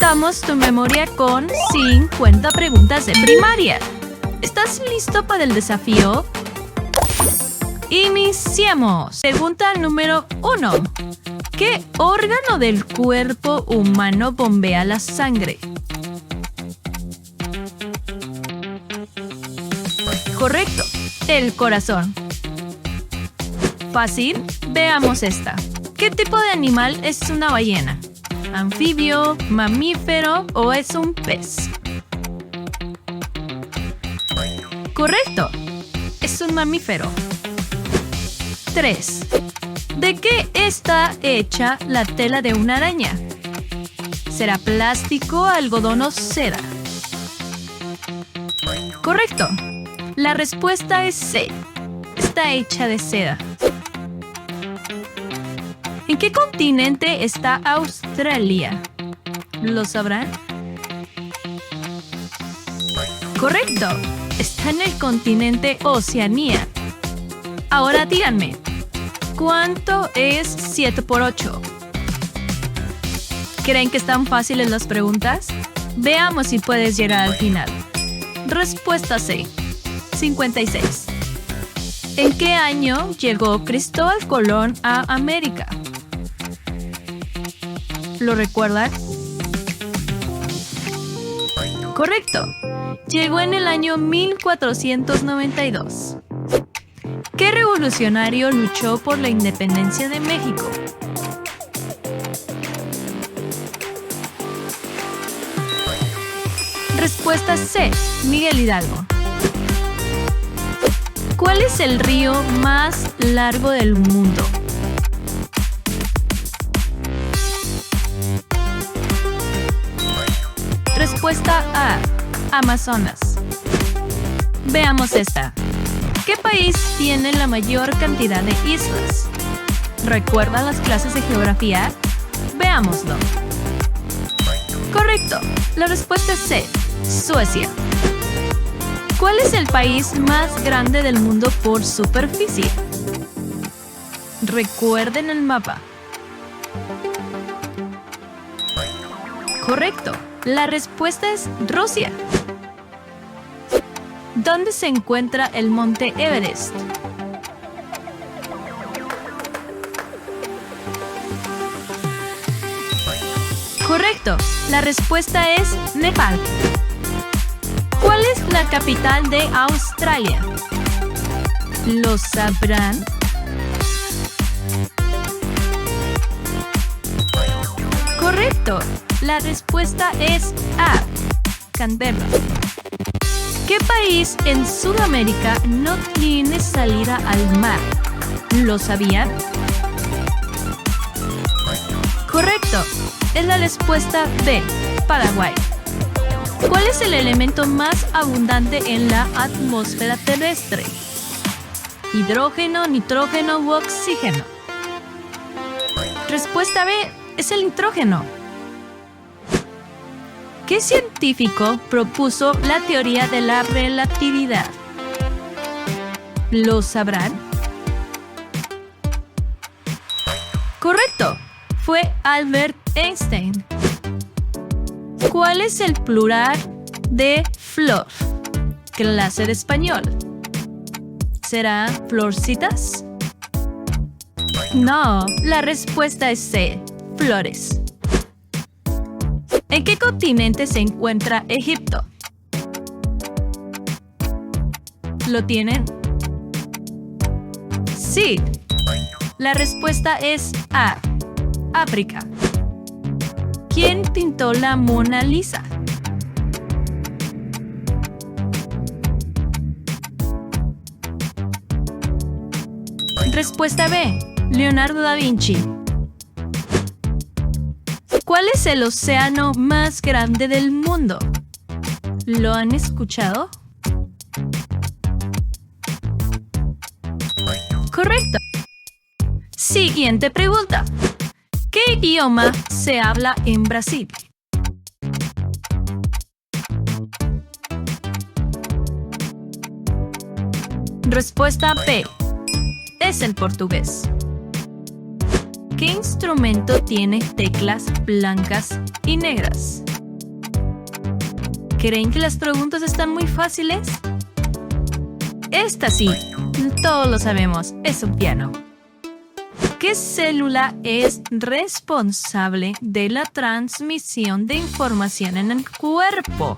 Retamos tu memoria con 50 preguntas de primaria. ¿Estás listo para el desafío? ¡Iniciemos! Pregunta número 1. ¿Qué órgano del cuerpo humano bombea la sangre? Correcto, el corazón. Fácil, veamos esta. ¿Qué tipo de animal es una ballena? ¿Anfibio, mamífero o es un pez? Correcto, es un mamífero. 3. ¿De qué está hecha la tela de una araña? ¿Será plástico, algodón o seda? Correcto. La respuesta es C. Está hecha de seda. ¿En qué continente está Australia? ¿Lo sabrán? Correcto. Está en el continente Oceanía. Ahora díganme, ¿cuánto es 7 por 8? ¿Creen que están fáciles las preguntas? Veamos si puedes llegar al final. Respuesta C. 56. ¿En qué año llegó Cristóbal Colón a América? ¿Lo recuerdan? Correcto. Llegó en el año 1492. ¿Qué revolucionario luchó por la independencia de México? Respuesta C. Miguel Hidalgo. ¿Cuál es el río más largo del mundo? Respuesta A. Amazonas. Veamos esta. ¿Qué país tiene la mayor cantidad de islas? ¿Recuerdan las clases de geografía? Veámoslo. Correcto. La respuesta es C. Suecia. ¿Cuál es el país más grande del mundo por superficie? Recuerden el mapa. Correcto. La respuesta es Rusia. ¿Dónde se encuentra el monte Everest? Correcto. La respuesta es Nepal. ¿Cuál es la capital de Australia? ¿Lo sabrán? Correcto. La respuesta es A. Canberra. ¿Qué país en Sudamérica no tiene salida al mar? ¿Lo sabían? Correcto. Es la respuesta B. Paraguay. ¿Cuál es el elemento más abundante en la atmósfera terrestre? ¿Hidrógeno, nitrógeno u oxígeno? Respuesta B. Es el nitrógeno. ¿Qué científico propuso la teoría de la relatividad? ¿Lo sabrán? Correcto. Fue Albert Einstein. ¿Cuál es el plural de flor? Clase de español. ¿Será florcitas? No, la respuesta es C. Flores. ¿En qué continente se encuentra Egipto? ¿Lo tienen? Sí. La respuesta es A. África. ¿Quién pintó la Mona Lisa? Respuesta B. Leonardo da Vinci. ¿Cuál es el océano más grande del mundo? ¿Lo han escuchado? Correcto. Siguiente pregunta. ¿Qué idioma se habla en Brasil? Respuesta B. Es el portugués. ¿Qué instrumento tiene teclas blancas y negras? ¿Creen que las preguntas están muy fáciles? Esta sí, todos lo sabemos, es un piano. ¿Qué célula es responsable de la transmisión de información en el cuerpo?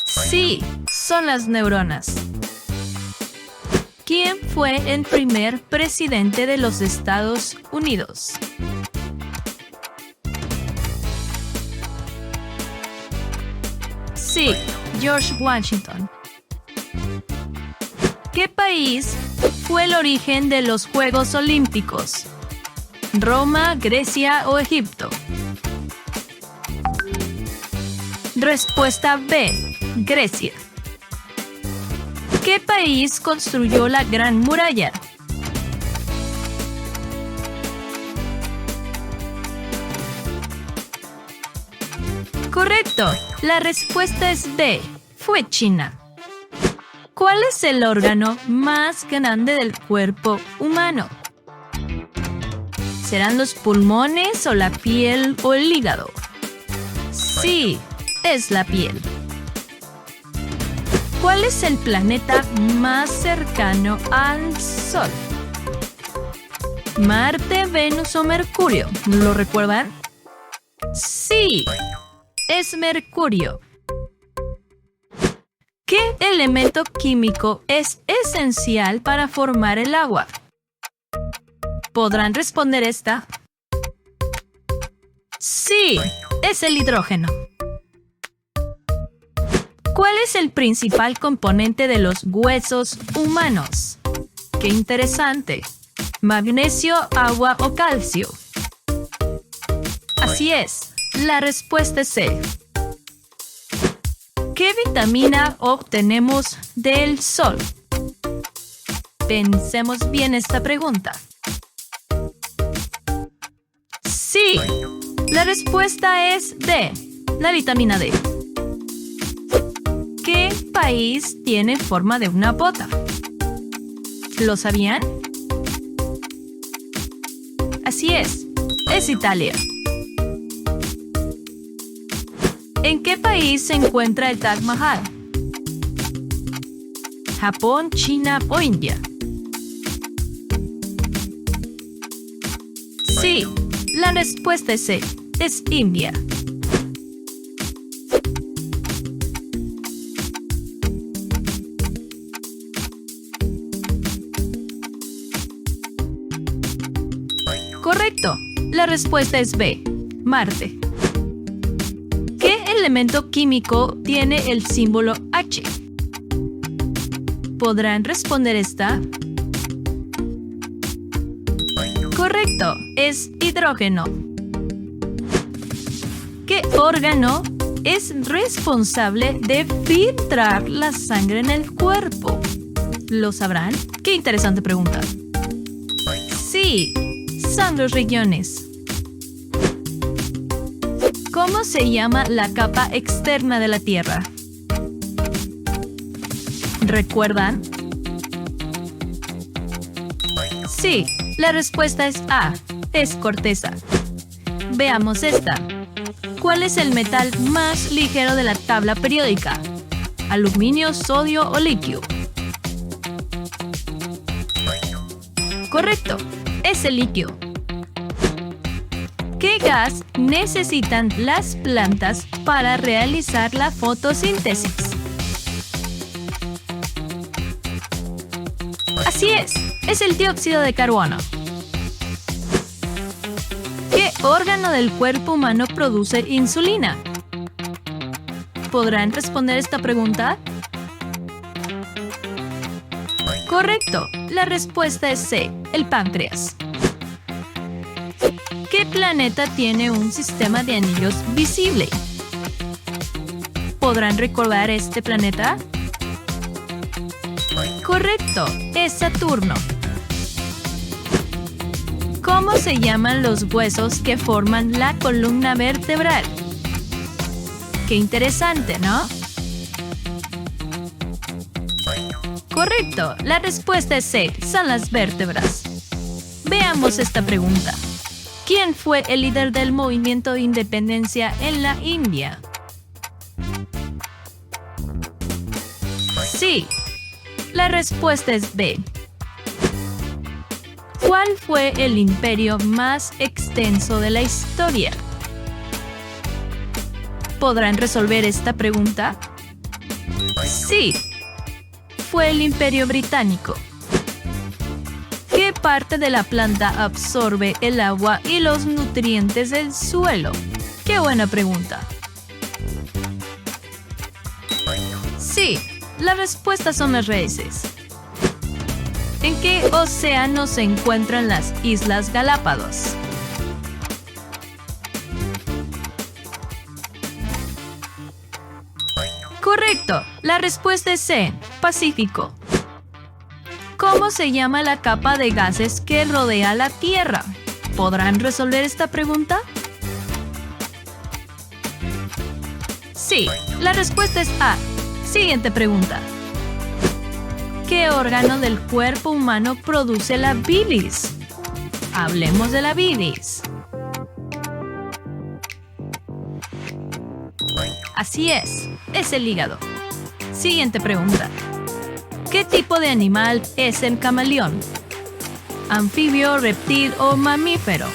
Sí, son las neuronas. ¿Quién fue el primer presidente de los Estados Unidos? Sí, George Washington. ¿Qué país fue el origen de los Juegos Olímpicos? ¿Roma, Grecia o Egipto? Respuesta B, Grecia. ¿Qué país construyó la Gran Muralla? Correcto, la respuesta es D, fue China. ¿Cuál es el órgano más grande del cuerpo humano? ¿Serán los pulmones o la piel o el hígado? Sí, es la piel. ¿Cuál es el planeta más cercano al Sol? ¿Marte, Venus o Mercurio? ¿Lo recuerdan? Sí, es Mercurio. ¿Qué elemento químico es esencial para formar el agua? ¿Podrán responder esta? Sí, es el hidrógeno. ¿Cuál es el principal componente de los huesos humanos? ¡Qué interesante! ¿Magnesio, agua o calcio? Así es, la respuesta es C. ¿Qué vitamina obtenemos del sol? Pensemos bien esta pregunta. Sí, la respuesta es D, la vitamina D. ¿Qué país tiene forma de una bota? ¿Lo sabían? Así es Italia. ¿En qué país se encuentra el Taj Mahal? ¿Japón, China o India? Sí, la respuesta es C, es India. Correcto, la respuesta es B, Marte. ¿Qué elemento químico tiene el símbolo H? ¿Podrán responder esta? Correcto, es hidrógeno. ¿Qué órgano es responsable de filtrar la sangre en el cuerpo? ¿Lo sabrán? Qué interesante pregunta. Sí, son los riñones. ¿Cómo se llama la capa externa de la Tierra? ¿Recuerdan? Sí, la respuesta es A, es corteza. Veamos esta. ¿Cuál es el metal más ligero de la tabla periódica? ¿Aluminio, sodio o litio? Correcto, es el litio. ¿Qué gas necesitan las plantas para realizar la fotosíntesis? Así es el dióxido de carbono. ¿Qué órgano del cuerpo humano produce insulina? ¿Podrán responder esta pregunta? Correcto, la respuesta es C, el páncreas. ¿Qué planeta tiene un sistema de anillos visible? ¿Podrán recordar este planeta? Correcto, es Saturno. ¿Cómo se llaman los huesos que forman la columna vertebral? Qué interesante, ¿no? Correcto, la respuesta es C, son las vértebras. Veamos esta pregunta. ¿Quién fue el líder del movimiento de independencia en la India? Sí. La respuesta es B. ¿Cuál fue el imperio más extenso de la historia? ¿Podrán resolver esta pregunta? Sí. Fue el Imperio Británico. ¿Qué parte de la planta absorbe el agua y los nutrientes del suelo? ¡Qué buena pregunta! Sí, la respuesta son las raíces. ¿En qué océano se encuentran las Islas Galápagos? Correcto, la respuesta es C, Pacífico. ¿Cómo se llama la capa de gases que rodea la Tierra? ¿Podrán resolver esta pregunta? Sí, la respuesta es A. Siguiente pregunta. ¿Qué órgano del cuerpo humano produce la bilis? Hablemos de la bilis. Así es el hígado. Siguiente pregunta. ¿Qué tipo de animal es el camaleón? ¿Anfibio, reptil o mamífero?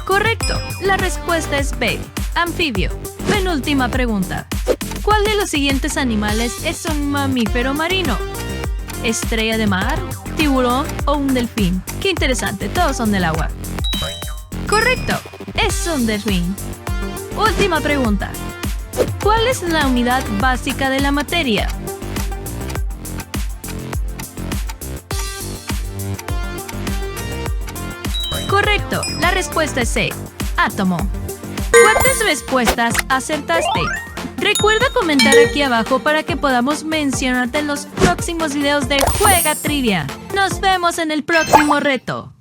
Correcto, la respuesta es B, anfibio. Penúltima pregunta. ¿Cuál de los siguientes animales es un mamífero marino? ¿Estrella de mar, tiburón o un delfín? Qué interesante, todos son del agua. Correcto, es un delfín. Última pregunta. ¿Cuál es la unidad básica de la materia? Correcto, la respuesta es C, átomo. ¿Cuántas respuestas acertaste? Recuerda comentar aquí abajo para que podamos mencionarte en los próximos videos de Juega Trivia. Nos vemos en el próximo reto.